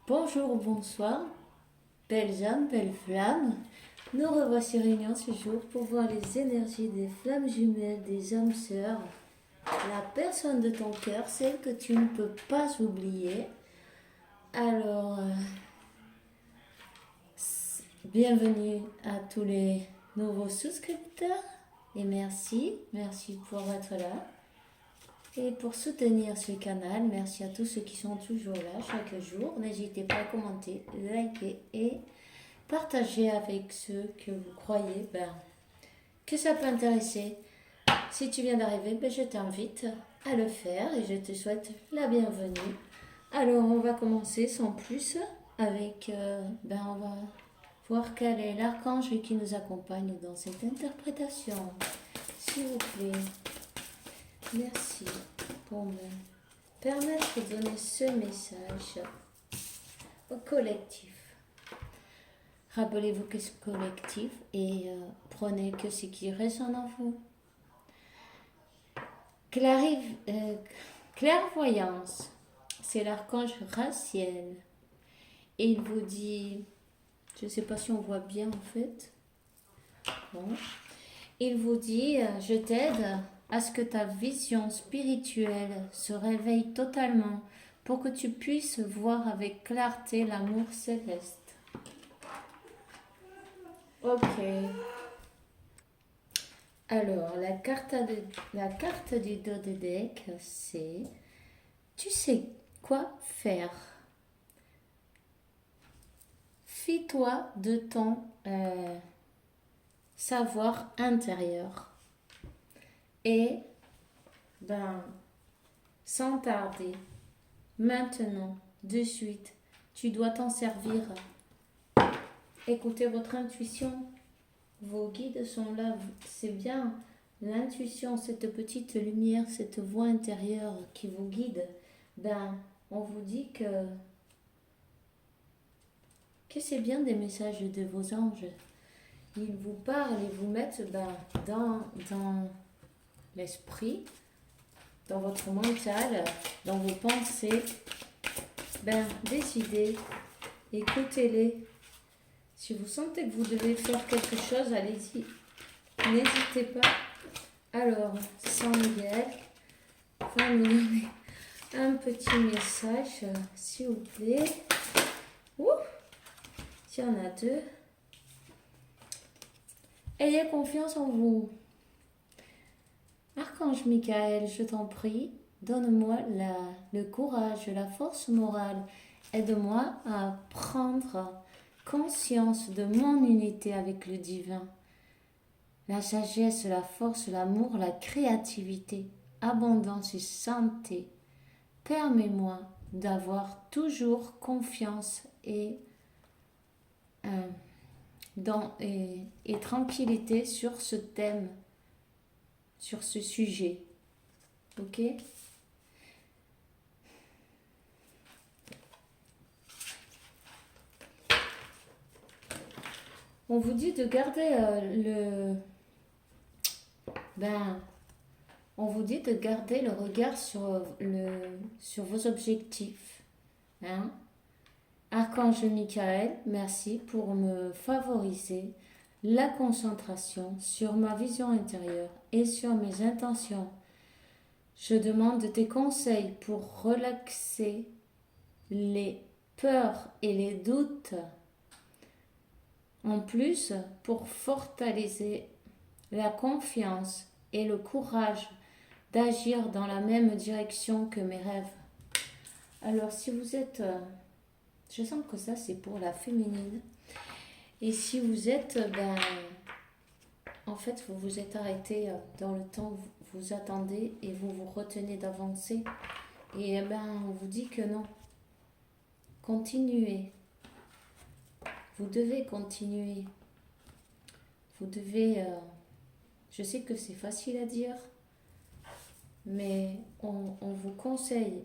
Bonjour, bonsoir, belles âmes, belles flammes. Nous revoici réunis ce jour pour voir les énergies des flammes jumelles, des âmes sœurs, la personne de ton cœur, celle que tu ne peux pas oublier. Alors, bienvenue à tous les nouveaux souscripteurs et merci pour être là. Et pour soutenir ce canal, merci à tous ceux qui sont toujours là chaque jour. N'hésitez pas à commenter, liker et partager avec ceux que vous croyez que ça peut intéresser. Si tu viens d'arriver, je t'invite à le faire et je te souhaite la bienvenue. Alors on va commencer sans plus avec, on va voir quel est l'archange qui nous accompagne dans cette interprétation. S'il vous plaît, merci pour me permettre de donner ce message au collectif. Rappelez-vous que c'est collectif et prenez que ce qui résonne en vous. Clairvoyance, c'est l'archange Raciel. Et il vous dit, je ne sais pas si on voit bien en fait. Bon. Il vous dit, je t'aide à ce que ta vision spirituelle se réveille totalement pour que tu puisses voir avec clarté l'amour céleste. Ok. Alors, la carte du dos de deck, c'est tu sais quoi faire. Fie-toi de ton savoir intérieur. Et, sans tarder, maintenant, de suite, tu dois t'en servir. Écoutez votre intuition. Vos guides sont là, c'est bien l'intuition, cette petite lumière, cette voix intérieure qui vous guide. On vous dit que c'est bien des messages de vos anges. Ils vous parlent et vous mettent dans l'esprit, dans votre mental, dans vos pensées, des idées. Écoutez-les. Si vous sentez que vous devez faire quelque chose, allez-y. N'hésitez pas. Alors, Saint Miguel, va me donner un petit message, s'il vous plaît. S'il y en a deux. Ayez confiance en vous. Archange Michael, je t'en prie, donne-moi le courage, la force morale. Aide-moi à prendre conscience de mon unité avec le divin. La sagesse, la force, l'amour, la créativité, abondance et santé. Permets-moi d'avoir toujours confiance et tranquillité sur ce thème, sur ce sujet. Ok ? On vous dit de garder on vous dit de garder le regard sur vos objectifs. Hein? Archange Michael, merci pour me favoriser la concentration sur ma vision intérieure et sur mes intentions. Je demande tes conseils pour relaxer les peurs et les doutes. En plus, pour fortaliser la confiance et le courage d'agir dans la même direction que mes rêves. Alors, si vous êtes... je sens que ça, c'est pour la féminine. Et si vous êtes... en fait, vous vous êtes arrêté dans le temps, vous attendez et vous vous retenez d'avancer. Et on vous dit que non. Continuez. Vous devez continuer. Vous devez... je sais que c'est facile à dire, mais on vous conseille.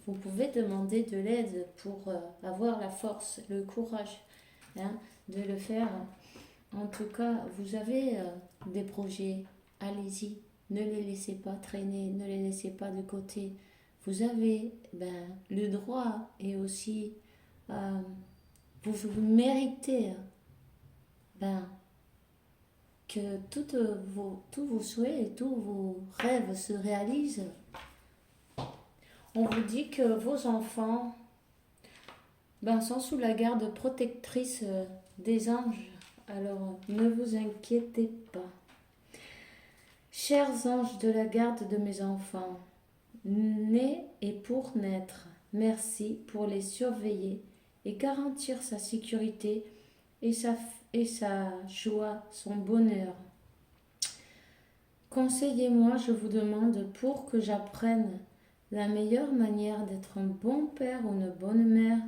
Vous pouvez demander de l'aide pour avoir la force, le courage de le faire. En tout cas, vous avez des projets, allez-y. Ne les laissez pas traîner, ne les laissez pas de côté. Vous avez le droit et aussi vous méritez que tous vos souhaits et tous vos rêves se réalisent. On vous dit que vos enfants sont sous la garde protectrice des anges. Alors ne vous inquiétez pas. Chers anges de la garde de mes enfants, nés et pour naître, merci pour les surveiller et garantir sa sécurité et sa joie, son bonheur. Conseillez-moi, je vous demande, pour que j'apprenne la meilleure manière d'être un bon père ou une bonne mère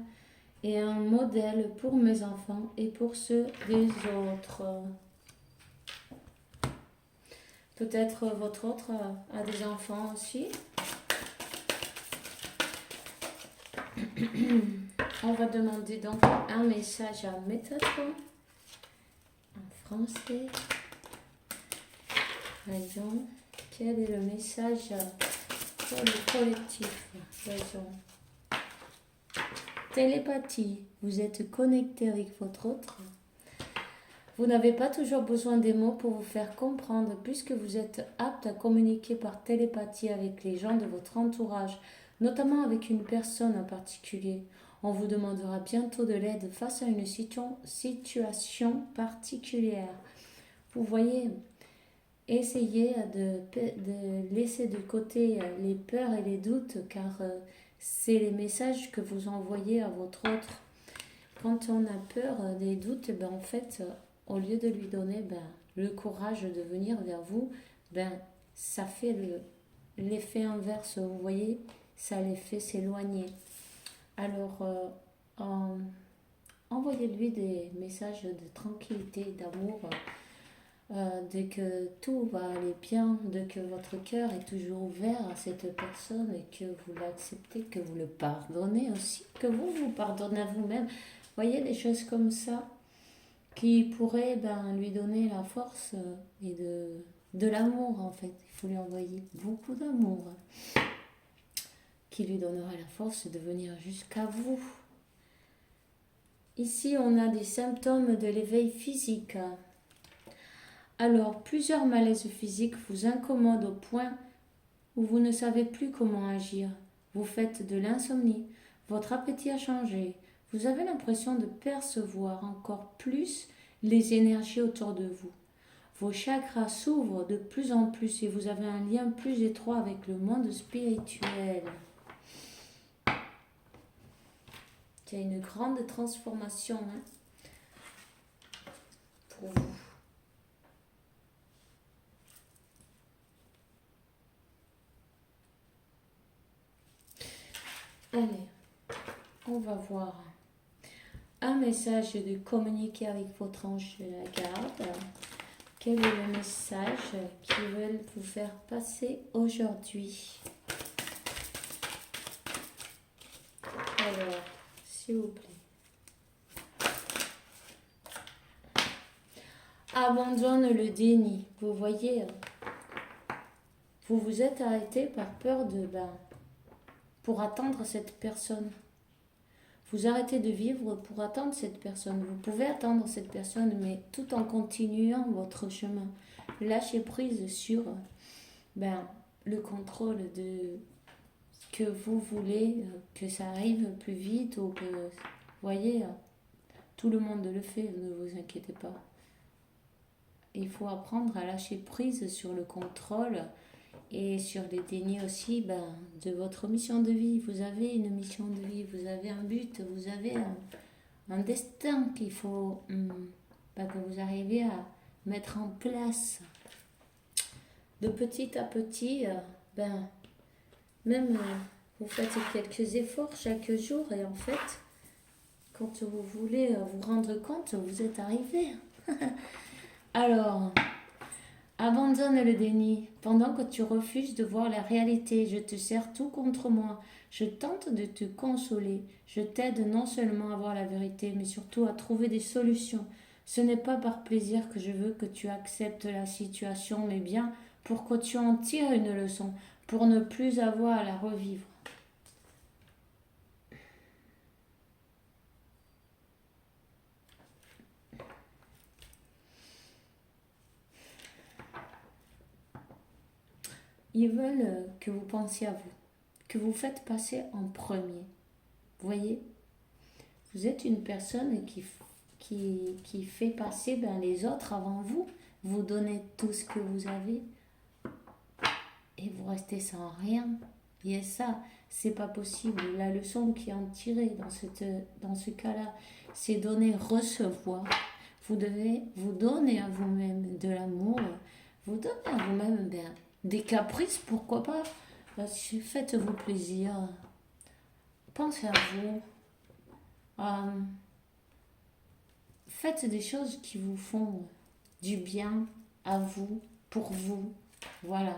et un modèle pour mes enfants et pour ceux des autres. Peut-être votre autre a des enfants aussi. On va demander donc un message à Métatron en français. Voyons, quel est le message pour le collectif? Voyons. Télépathie, vous êtes connecté avec votre autre. Vous n'avez pas toujours besoin des mots pour vous faire comprendre puisque vous êtes apte à communiquer par télépathie avec les gens de votre entourage, notamment avec une personne en particulier. On vous demandera bientôt de l'aide face à une situation particulière. Vous voyez, essayez de laisser de côté les peurs et les doutes car c'est les messages que vous envoyez à votre autre. Quand on a peur des doutes, en fait, au lieu de lui donner le courage de venir vers vous, ça fait l'effet inverse, vous voyez, ça les fait s'éloigner. Alors, envoyez-lui des messages de tranquillité, d'amour, de que tout va aller bien, de que votre cœur est toujours ouvert à cette personne et que vous l'acceptez, que vous le pardonnez aussi, que vous pardonnez à vous-même. Voyez des choses comme ça qui pourraient lui donner la force et de l'amour en fait. Il faut lui envoyer beaucoup d'amour qui lui donnera la force de venir jusqu'à vous. Ici, on a des symptômes de l'éveil physique. Alors, plusieurs malaises physiques vous incommodent au point où vous ne savez plus comment agir. Vous faites de l'insomnie, votre appétit a changé, vous avez l'impression de percevoir encore plus les énergies autour de vous. Vos chakras s'ouvrent de plus en plus et vous avez un lien plus étroit avec le monde spirituel. Il y a une grande transformation pour vous. Allez, on va voir un message de communiquer avec votre ange de la garde. Quel est le message qu'ils veulent vous faire passer aujourd'hui? Alors, s'il vous plaît. Abandonne le déni. Vous voyez, vous vous êtes arrêté par peur pour attendre cette personne. Vous arrêtez de vivre pour attendre cette personne. Vous pouvez attendre cette personne, mais tout en continuant votre chemin. Lâchez prise sur le contrôle de que vous voulez que ça arrive plus vite ou que, vous voyez, tout le monde le fait, ne vous inquiétez pas. Il faut apprendre à lâcher prise sur le contrôle et sur les dénis aussi de votre mission de vie. Vous avez une mission de vie, vous avez un but, vous avez un destin qu'il faut que vous arriviez à mettre en place. De petit à petit, même vous faites quelques efforts chaque jour et en fait, quand vous voulez vous rendre compte, vous êtes arrivé. Alors, abandonne le déni. Pendant que tu refuses de voir la réalité, je te sers tout contre moi. Je tente de te consoler. Je t'aide non seulement à voir la vérité, mais surtout à trouver des solutions. Ce n'est pas par plaisir que je veux que tu acceptes la situation, mais bien pour que tu en tires une leçon, pour ne plus avoir à la revivre. ils veulent que vous pensiez à vous, que vous faites passer en premier. Vous voyez? Vous êtes une personne qui fait passer les autres avant vous. Vous donnez tout ce que vous avez et vous restez sans rien. Et ça, c'est pas possible. La leçon qui est en tirée dans ce cas-là, c'est donner, recevoir. Vous devez vous donner à vous-même de l'amour, vous donner à vous-même des caprices, pourquoi pas. Faites-vous plaisir. Pensez à vous. Faites des choses qui vous font du bien à vous, pour vous. Voilà.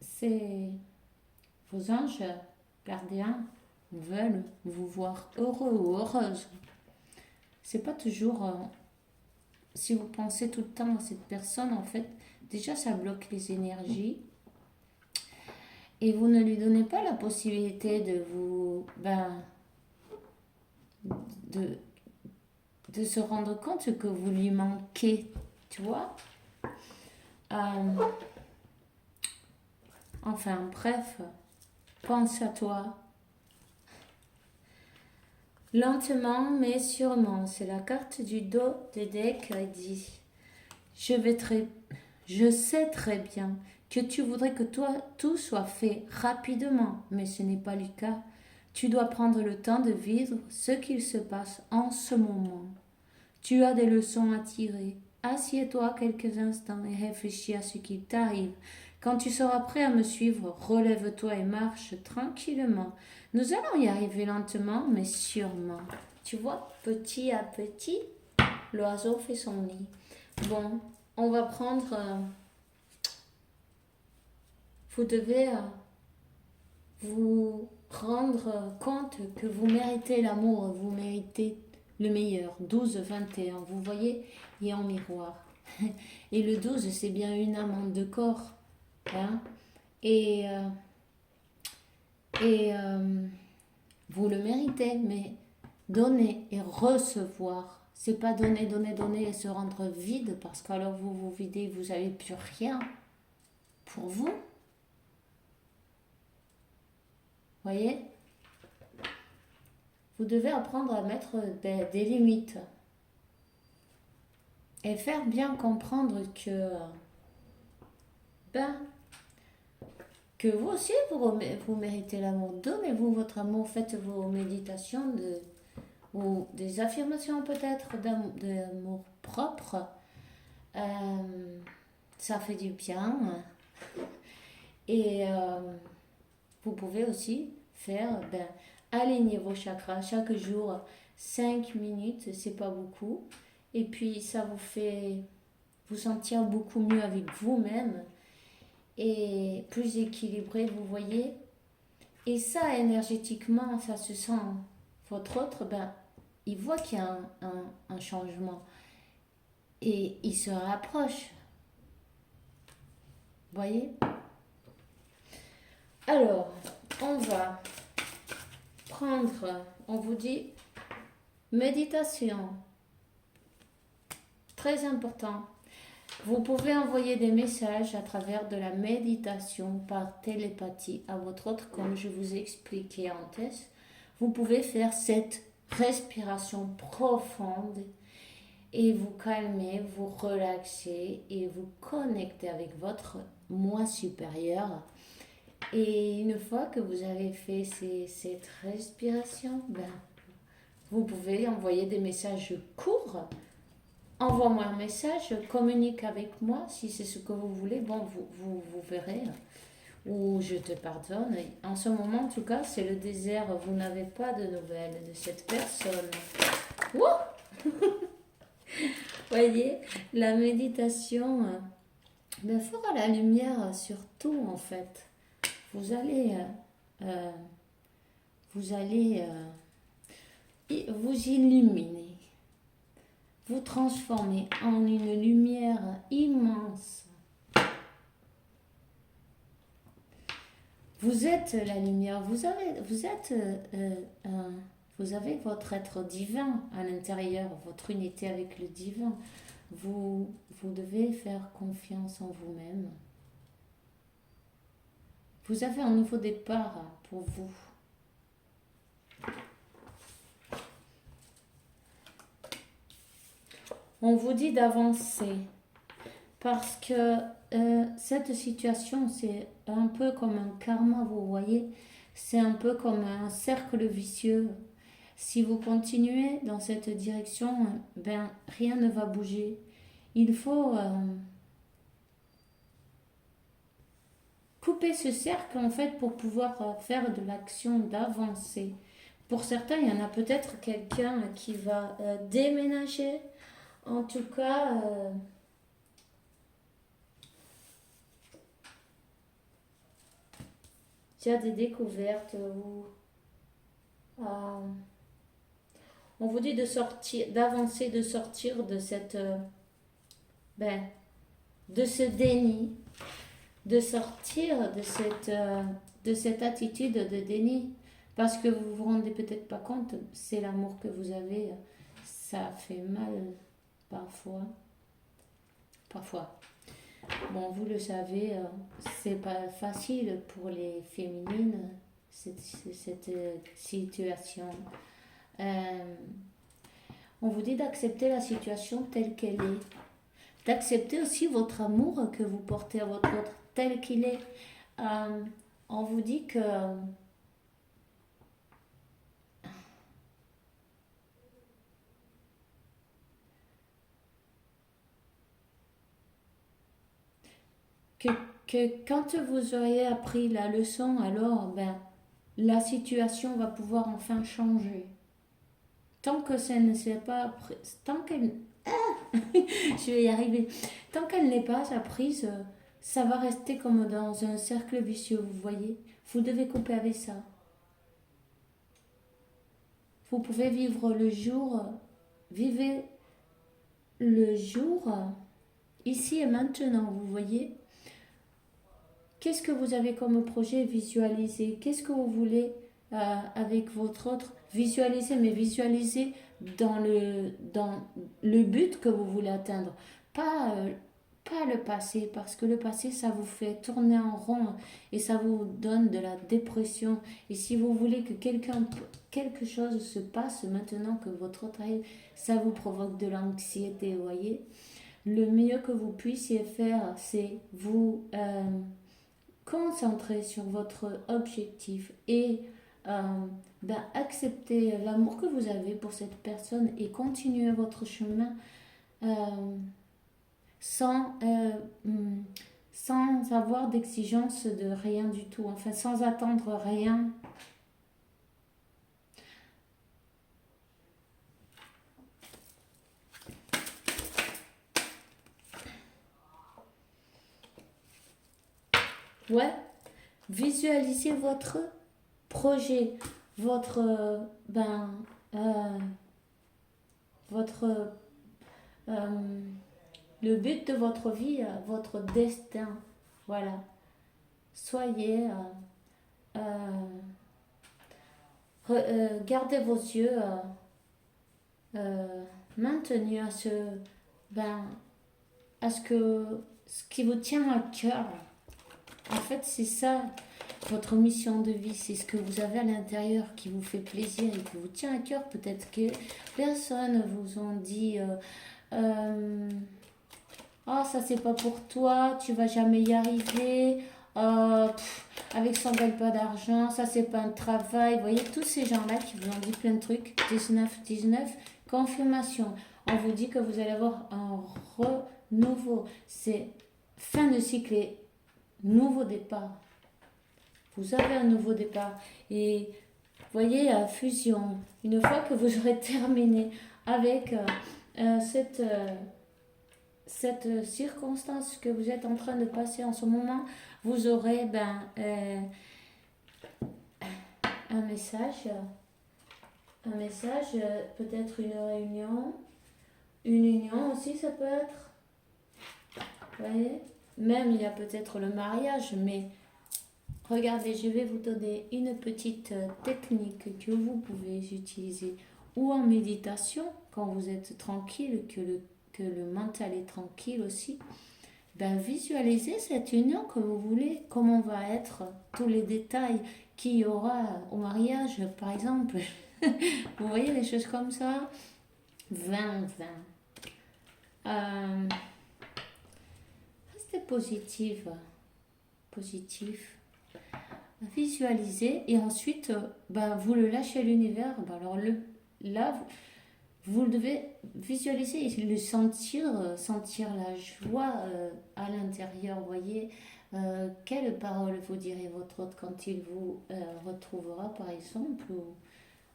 C'est vos anges gardiens veulent vous voir heureux ou heureuse. C'est pas toujours si vous pensez tout le temps à cette personne, en fait, déjà ça bloque les énergies et vous ne lui donnez pas la possibilité de vous de se rendre compte que vous lui manquez, tu vois. Enfin bref, pense à toi. Lentement mais sûrement, c'est la carte du dos des decks qui dit je sais très bien que tu voudrais que tout soit fait rapidement, mais ce n'est pas le cas. Tu dois prendre le temps de vivre ce qu'il se passe en ce moment. Tu as des leçons à tirer. Assieds-toi quelques instants et réfléchis à ce qui t'arrive. Quand tu seras prêt à me suivre, relève-toi et marche tranquillement. Nous allons y arriver lentement, mais sûrement. Tu vois, petit à petit, l'oiseau fait son nid. Bon, on va prendre... vous devez vous rendre compte que vous méritez l'amour, vous méritez le meilleur. 12, 21, vous voyez, il est en miroir. Et le 12, c'est bien une amande de corps. Hein? Et vous le méritez, mais donner et recevoir. C'est pas donner, donner, donner et se rendre vide, parce qu'alors vous vous videz, vous n'avez plus rien pour vous. Voyez? Vous devez apprendre à mettre des limites. Et faire bien comprendre que vous aussi, vous méritez l'amour. Donnez-vous votre amour, faites vos méditations ou des affirmations peut-être d'amour propre. Ça fait du bien. Et vous pouvez aussi faire, aligner vos chakras chaque jour. 5 minutes, c'est pas beaucoup. Et puis ça vous fait vous sentir beaucoup mieux avec vous-même et plus équilibré, vous voyez. Et ça, énergétiquement, ça se sent. Votre autre, il voit qu'il y a un changement. Et il se rapproche. Vous voyez? Alors, on va prendre, on vous dit, méditation. Très important. Vous pouvez envoyer des messages à travers de la méditation par télépathie à votre autre, comme je vous ai expliqué en test. Vous pouvez faire cette respiration profonde et vous calmer, vous relaxer et vous connecter avec votre moi supérieur. Et une fois que vous avez fait cette respiration, vous pouvez envoyer des messages courts. Envoie-moi un message, communique avec moi si c'est ce que vous voulez. Bon, vous verrez. Ou je te pardonne. En ce moment, en tout cas, c'est le désert. Vous n'avez pas de nouvelles de cette personne. Wouh! Voyez, la méditation fera la lumière sur tout, en fait. Vous allez vous illuminer, vous transformer en une lumière immense. Vous êtes la lumière, vous avez votre être divin à l'intérieur, votre unité avec le divin. Vous devez faire confiance en vous-même. Vous avez un nouveau départ pour vous. On vous dit d'avancer parce que cette situation, c'est un peu comme un karma, vous voyez. C'est un peu comme un cercle vicieux. Si vous continuez dans cette direction, ben rien ne va bouger. Il faut couper ce cercle en fait pour pouvoir faire de l'action, d'avancer. Pour certains, il y en a peut-être quelqu'un qui va déménager. En tout cas, il y a des découvertes où on vous dit de sortir, d'avancer, de sortir de cette, ben, de ce déni, de sortir de cette attitude de déni, parce que vous vous rendez peut-être pas compte, c'est l'amour que vous avez, ça fait mal parfois, parfois. Bon, vous le savez, c'est pas facile pour les féminines cette situation. Euh, on vous dit d'accepter la situation telle qu'elle est, d'accepter aussi votre amour que vous portez à votre autre tel qu'il est. Euh, on vous dit que, que quand vous aurez appris la leçon, alors ben, la situation va pouvoir enfin changer. Tant que ça ne s'est pas appris, tant qu'elle, je vais y arriver, tant qu'elle n'est pas apprise, ça va rester comme dans un cercle vicieux, vous voyez. Vous devez couper avec ça. Vous pouvez vivre le jour, vivez le jour, ici et maintenant, vous voyez. Qu'est-ce que vous avez comme projet visualisé? Qu'est-ce que vous voulez avec votre autre? Visualiser, mais visualiser dans le but que vous voulez atteindre. Pas le passé, parce que le passé, ça vous fait tourner en rond et ça vous donne de la dépression. Et si vous voulez que quelque chose se passe maintenant que votre autre arrive, ça vous provoque de l'anxiété, vous voyez. Le mieux que vous puissiez faire, c'est vous concentrer sur votre objectif et euh, accepter l'amour que vous avez pour cette personne et continuer votre chemin euh, sans, sans avoir d'exigence de rien du tout, enfin sans attendre rien. Ouais, visualisez votre projet, votre, votre, euh, le but de votre vie, votre destin. Voilà. Soyez, gardez vos yeux maintenus ben, à ce qui vous tient à cœur. En fait, c'est ça votre mission de vie, c'est ce que vous avez à l'intérieur qui vous fait plaisir et qui vous tient à cœur. Peut-être que personne vous ont dit oh, ça c'est pas pour toi, tu vas jamais y arriver. Avec ça on gagne pas d'argent, ça c'est pas un travail. Vous voyez tous ces gens-là qui vous ont dit plein de trucs. 19, confirmation. On vous dit que vous allez avoir un renouveau. C'est fin de cycle et nouveau départ. Vous avez un nouveau départ. Et voyez, fusion. Une fois que vous aurez terminé avec cette circonstance que vous êtes en train de passer en ce moment, vous aurez un message, peut-être une réunion, une union aussi ça peut être. Vous voyez, même il y a peut-être le mariage, mais regardez, je vais vous donner une petite technique que vous pouvez utiliser ou en méditation quand vous êtes tranquille, que le mental est tranquille aussi. ben, visualisez cette union que vous voulez, comment va être tous les détails qu'il y aura au mariage, par exemple. Vous voyez des choses comme ça. 20-20. Restez positif. Positif. Visualisez et ensuite, ben, vous le lâchez à l'univers. Ben, alors là, vous devez visualiser et le sentir, sentir la joie à l'intérieur. Voyez, quelles paroles vous direz votre hôte quand il vous retrouvera, par exemple.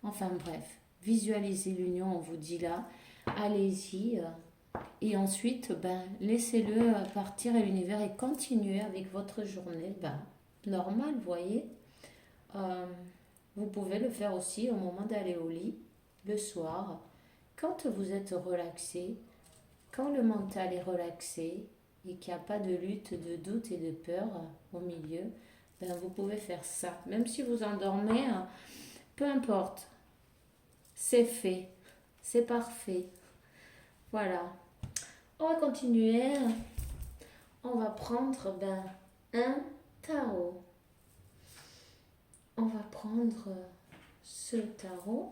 Enfin bref, visualisez l'union, on vous dit là. Allez-y. Et ensuite, ben, laissez-le partir à l'univers et continuez avec votre journée. Ben, normal, vous voyez. Euh, Vous pouvez le faire aussi au moment d'aller au lit, le soir. Quand vous êtes relaxé, quand le mental est relaxé et qu'il n'y a pas de lutte, de doute et de peur au milieu, ben vous pouvez faire ça. Même si vous endormez, peu importe, c'est fait, c'est parfait. Voilà. On va continuer. On va prendre un tarot. On va prendre ce tarot.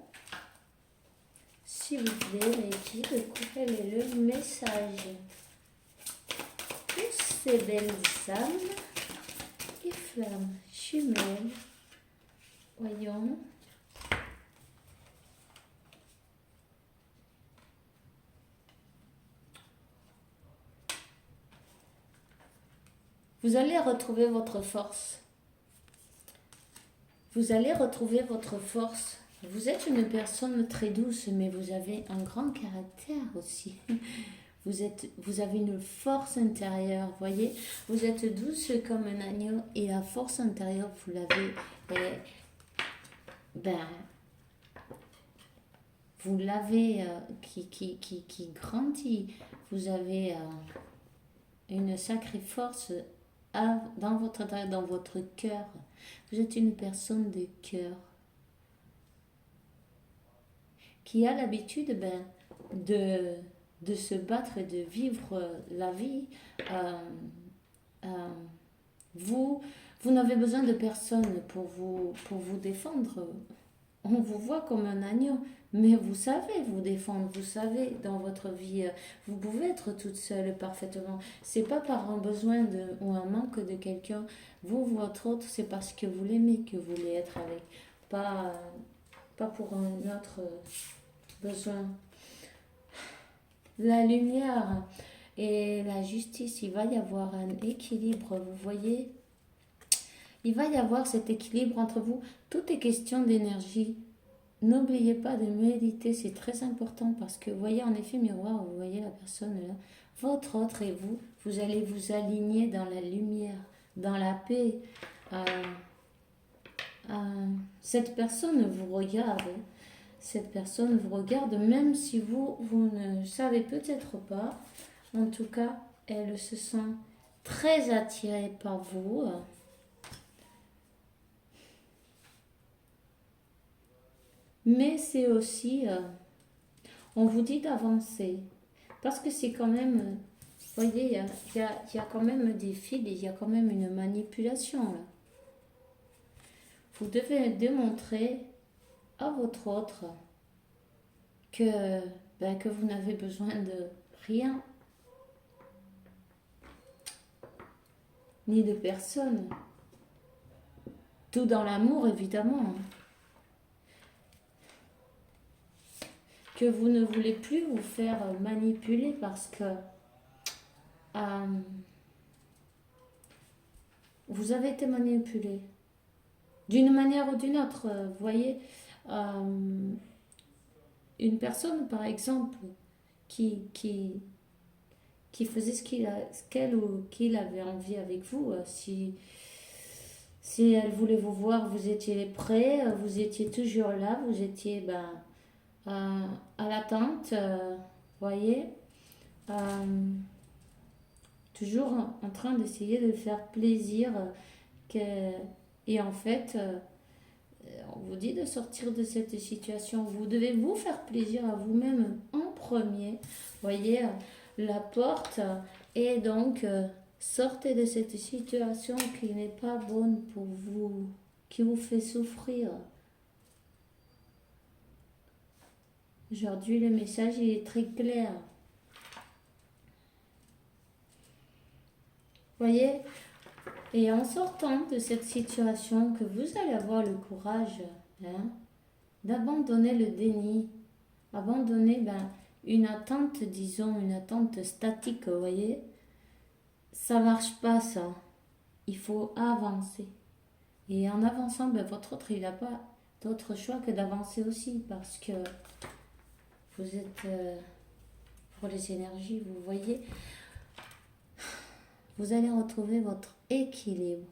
S'il vous plaît, les guides, quel est le message? Tous ces belles âmes et flammes jumelles. Voyons. Vous allez retrouver votre force. Vous allez retrouver votre force. Vous êtes une personne très douce, mais vous avez un grand caractère aussi. Vous avez une force intérieure, voyez. Vous êtes douce comme un agneau et la force intérieure, vous l'avez, vous l'avez qui grandit. Vous avez une sacrée force dans votre intérieur, dans votre cœur. Vous êtes une personne de cœur qui a l'habitude de se battre et de vivre la vie. Vous n'avez besoin de personne pour vous défendre. On vous voit comme un agneau, mais vous savez vous défendre, vous savez dans votre vie, vous pouvez être toute seule parfaitement. C'est pas par un besoin ou un manque de quelqu'un. Vous, votre autre, c'est parce que vous l'aimez que vous voulez être avec, pas pour un autre besoin. La lumière et la justice, il va y avoir un équilibre, vous voyez. Il va y avoir cet équilibre entre vous. Tout est question d'énergie. N'oubliez pas de méditer, c'est très important parce que vous voyez en effet miroir, vous voyez la personne là, votre autre et vous allez vous aligner dans la lumière, dans la paix. Cette personne vous regarde, cette personne vous regarde même si vous ne savez peut-être pas. En tout cas, elle se sent très attirée par vous. Mais c'est aussi, on vous dit d'avancer. Parce que c'est quand même, vous voyez, il y a quand même des fils, il y a quand même une manipulation là. Vous devez démontrer à votre autre que vous n'avez besoin de rien, ni de personne. Tout dans l'amour, évidemment. Que vous ne voulez plus vous faire manipuler parce que vous avez été manipulé d'une manière ou d'une autre. Vous voyez, une personne, par exemple, qui faisait ce qu'elle ou qu'il avait envie avec vous, si elle voulait vous voir, vous étiez prêt, vous étiez toujours là, vous étiez à l'attente, voyez, toujours en train d'essayer de faire plaisir. Et en fait, on vous dit de sortir de cette situation. Vous devez vous faire plaisir à vous-même en premier. Voyez, la porte Et donc, sortez de cette situation qui n'est pas bonne pour vous, qui vous fait souffrir. Aujourd'hui, le message il est très clair. Voyez, et en sortant de cette situation, que vous allez avoir le courage d'abandonner le déni, abandonner une attente, disons, une attente statique, vous voyez. Ça marche pas ça. Il faut avancer. Et en avançant, votre autre, il n'a pas d'autre choix que d'avancer aussi parce que vous êtes, pour les énergies, vous voyez, vous allez retrouver votre équilibre.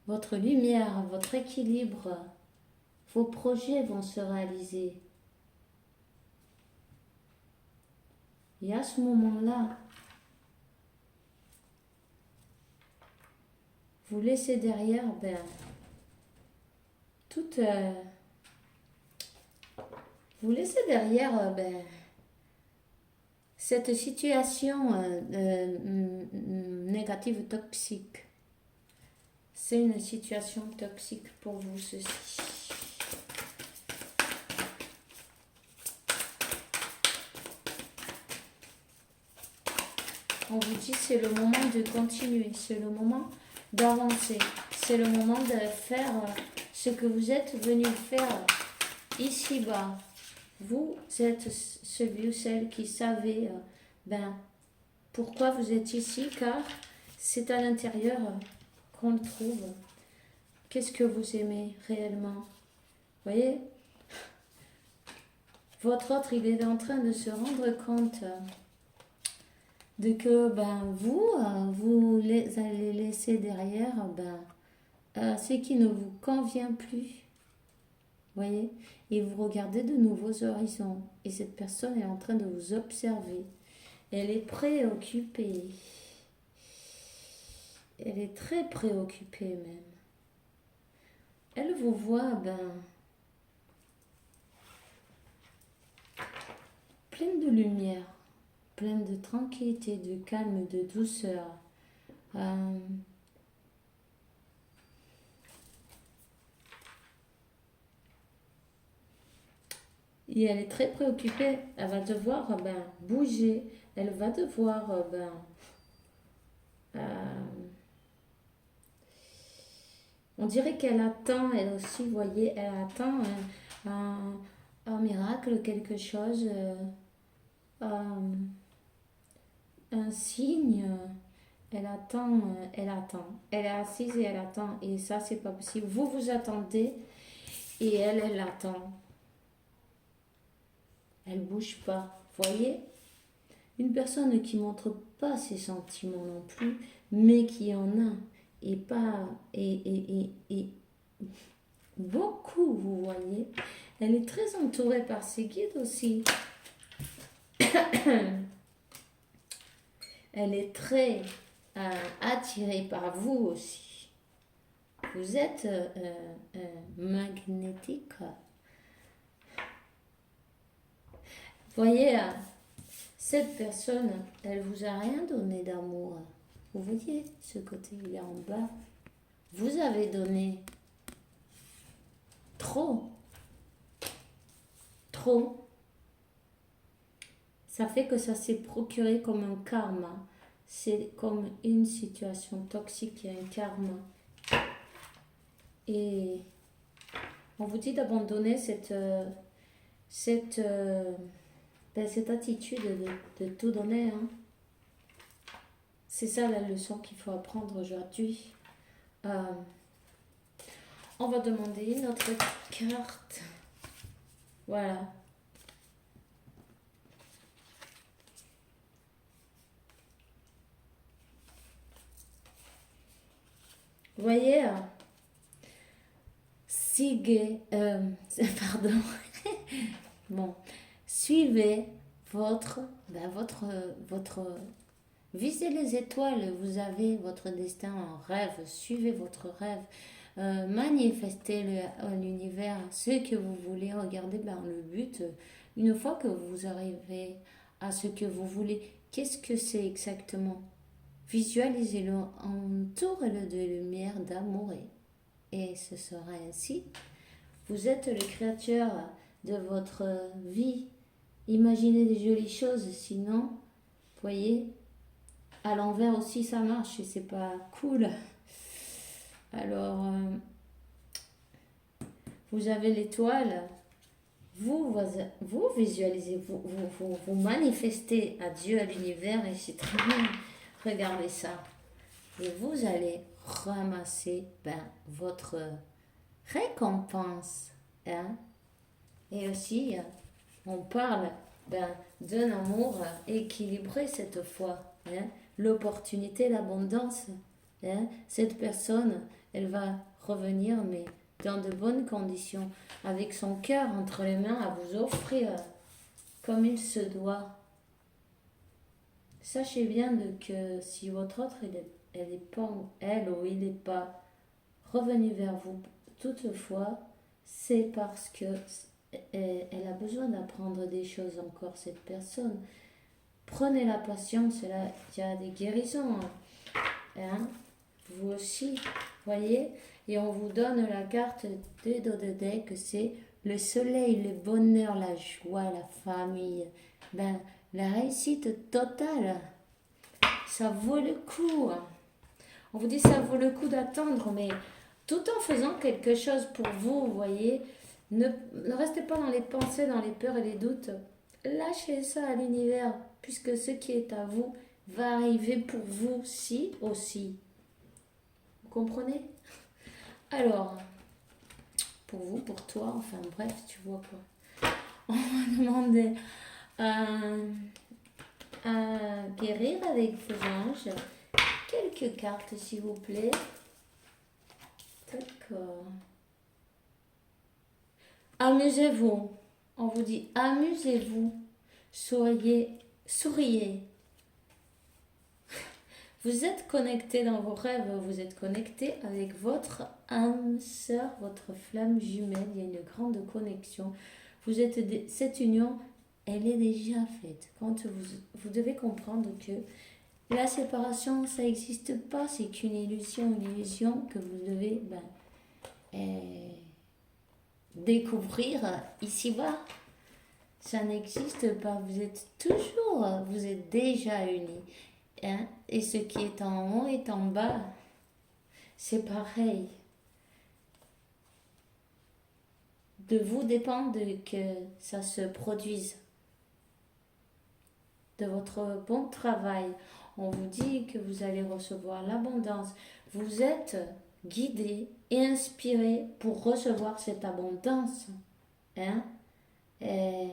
Votre lumière, votre équilibre, vos projets vont se réaliser. Et à ce moment-là, vous laissez derrière toute... vous laissez derrière cette situation négative, toxique. C'est une situation toxique pour vous, ceci. On vous dit c'est le moment de continuer, c'est le moment d'avancer, c'est le moment de faire ce que vous êtes venu faire ici-bas. Vous êtes celui ou celle qui savait pourquoi vous êtes ici, car c'est à l'intérieur qu'on le trouve. Qu'est-ce que vous aimez réellement? Voyez, votre autre, il est en train de se rendre compte de que vous allez laisser derrière ce qui ne vous convient plus. Voyez, et vous regardez de nouveaux horizons. Et cette personne est en train de vous observer. Elle est préoccupée. Elle est très préoccupée même. Elle vous voit pleine de lumière, pleine de tranquillité, de calme, de douceur. Et elle est très préoccupée. Elle va devoir bouger. Elle va devoir on dirait qu'elle attend, elle aussi, vous voyez, elle attend un miracle, quelque chose, un signe. Elle attend, elle attend. Elle est assise et elle attend. Et ça, c'est pas possible. Vous, vous attendez et elle attend. Elle bouge pas. Voyez, une personne qui montre pas ses sentiments non plus, mais qui en a. Et pas... Et beaucoup, vous voyez. Elle est très entourée par ses guides aussi. Elle est très attirée par vous aussi. Vous êtes magnétique. Voyez, cette personne, elle vous a rien donné d'amour. Vous voyez ce côté, il est en bas. Vous avez donné trop. Trop. Ça fait que ça s'est procuré comme un karma. C'est comme une situation toxique, il y a un karma. Et on vous dit d'abandonner cette attitude de tout donner. C'est ça la leçon qu'il faut apprendre aujourd'hui. On va demander une autre carte. Voilà. Vous voyez, pardon. Bon, suivez votre, visez les étoiles, vous avez votre destin en rêve, suivez votre rêve, manifestez à l'univers ce que vous voulez, regardez le but. Une fois que vous arrivez à ce que vous voulez. Qu'est-ce que c'est exactement? Visualisez-le, entourez-le de lumière, d'amour et ce sera ainsi. Vous êtes le créateur de votre vie. Imaginez des jolies choses, sinon, voyez, à l'envers aussi ça marche et c'est pas cool. Alors, vous avez l'étoile, vous visualisez, vous manifestez à Dieu, à l'univers et c'est très bien. Regardez ça. Et vous allez ramasser votre récompense. Hein? Et aussi, on parle d'un amour équilibré cette fois. Hein? L'opportunité, l'abondance. Hein? Cette personne, elle va revenir, mais dans de bonnes conditions, avec son cœur entre les mains, à vous offrir comme il se doit. Sachez bien que si votre autre, elle est pas, elle ou il n'est pas revenu vers vous, toutefois, c'est parce que elle a besoin d'apprendre des choses encore, cette personne. Prenez la patience, là, il y a des guérisons. Hein? Vous aussi, voyez, et on vous donne la carte des dos de deck, que c'est le soleil, le bonheur, la joie, la famille, la réussite totale. Ça vaut le coup. On vous dit ça vaut le coup d'attendre, mais tout en faisant quelque chose pour vous, voyez, ne restez pas dans les pensées, dans les peurs et les doutes. Lâchez ça à l'univers, puisque ce qui est à vous va arriver pour vous aussi. Vous comprenez? Alors, pour vous, pour toi, enfin bref, tu vois quoi. On va demander à guérir avec vos anges. Quelques cartes, s'il vous plaît. D'accord. Amusez-vous. On vous dit amusez-vous. Souriez. Vous êtes connecté dans vos rêves, vous êtes connecté avec votre âme sœur, votre flamme jumelle. Il y a une grande connexion. Cette union, elle est déjà faite. Quand vous devez comprendre que la séparation, ça n'existe pas, c'est qu'une illusion que vous devez découvrir ici-bas. Ça n'existe pas, vous êtes déjà unis. Hein? Et ce qui est en haut est en bas, c'est pareil. De vous dépend que ça se produise. De votre bon travail. On vous dit que vous allez recevoir l'abondance. Vous êtes guidé et inspiré pour recevoir cette abondance. Hein? Et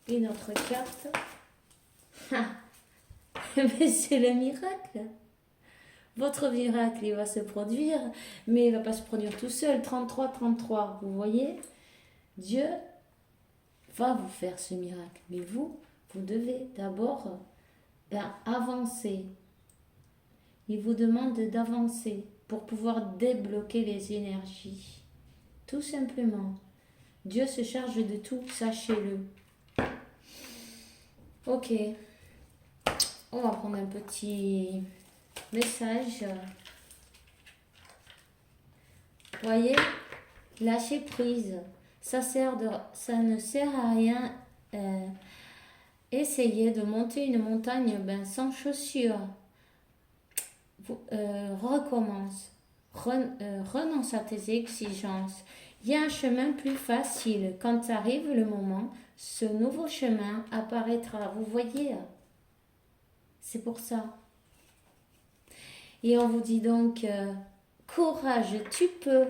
une autre carte. Mais c'est le miracle. Votre miracle, il va se produire, mais il ne va pas se produire tout seul. 33, vous voyez? Dieu va vous faire ce miracle. Mais vous devez d'abord avancer. Il vous demande d'avancer pour pouvoir débloquer les énergies. Tout simplement. Dieu se charge de tout, sachez-le. Ok. On va prendre un petit message. Voyez, lâcher prise. Ça ne sert à rien. Essayez de monter une montagne sans chaussures. Recommence. Renonce à tes exigences. Il y a un chemin plus facile. Quand arrive le moment, ce nouveau chemin apparaîtra. Vous voyez? C'est pour ça. Et on vous dit donc, courage, tu peux.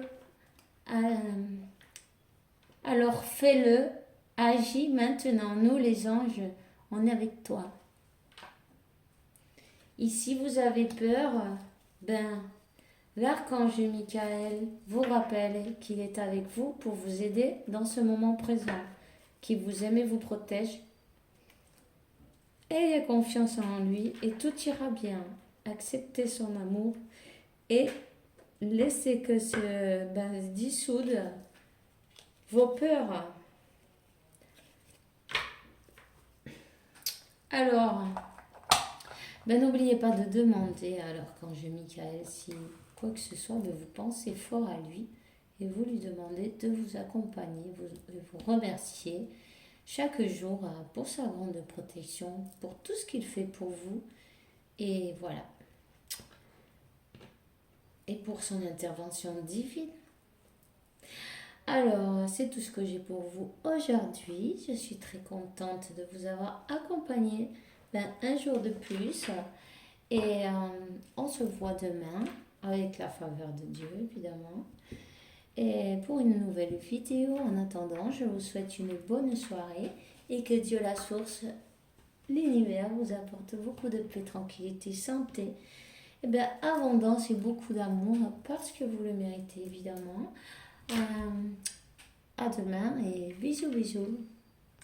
Alors fais-le, agis maintenant. Nous les anges, on est avec toi. Et si vous avez peur, l'archange Michael vous rappelle qu'il est avec vous pour vous aider dans ce moment présent, qu'il vous aime et vous protège. Ayez confiance en lui et tout ira bien. Acceptez son amour et laissez que se dissoudent vos peurs. Alors, ben, n'oubliez pas de demander à l'archange Michael si quoi que ce soit, ben, vous pensez fort à lui et vous lui demandez de vous accompagner, vous remercier chaque jour pour sa grande protection, pour tout ce qu'il fait pour vous. Et voilà. Et pour son intervention divine. Alors, c'est tout ce que j'ai pour vous aujourd'hui. Je suis très contente de vous avoir accompagné un jour de plus. Et on se voit demain avec la faveur de Dieu, évidemment. Et pour une nouvelle vidéo, en attendant, je vous souhaite une bonne soirée et que Dieu la source, l'univers, vous apporte beaucoup de paix, tranquillité, santé, et bien abondance et beaucoup d'amour parce que vous le méritez, évidemment. À demain et bisous bisous.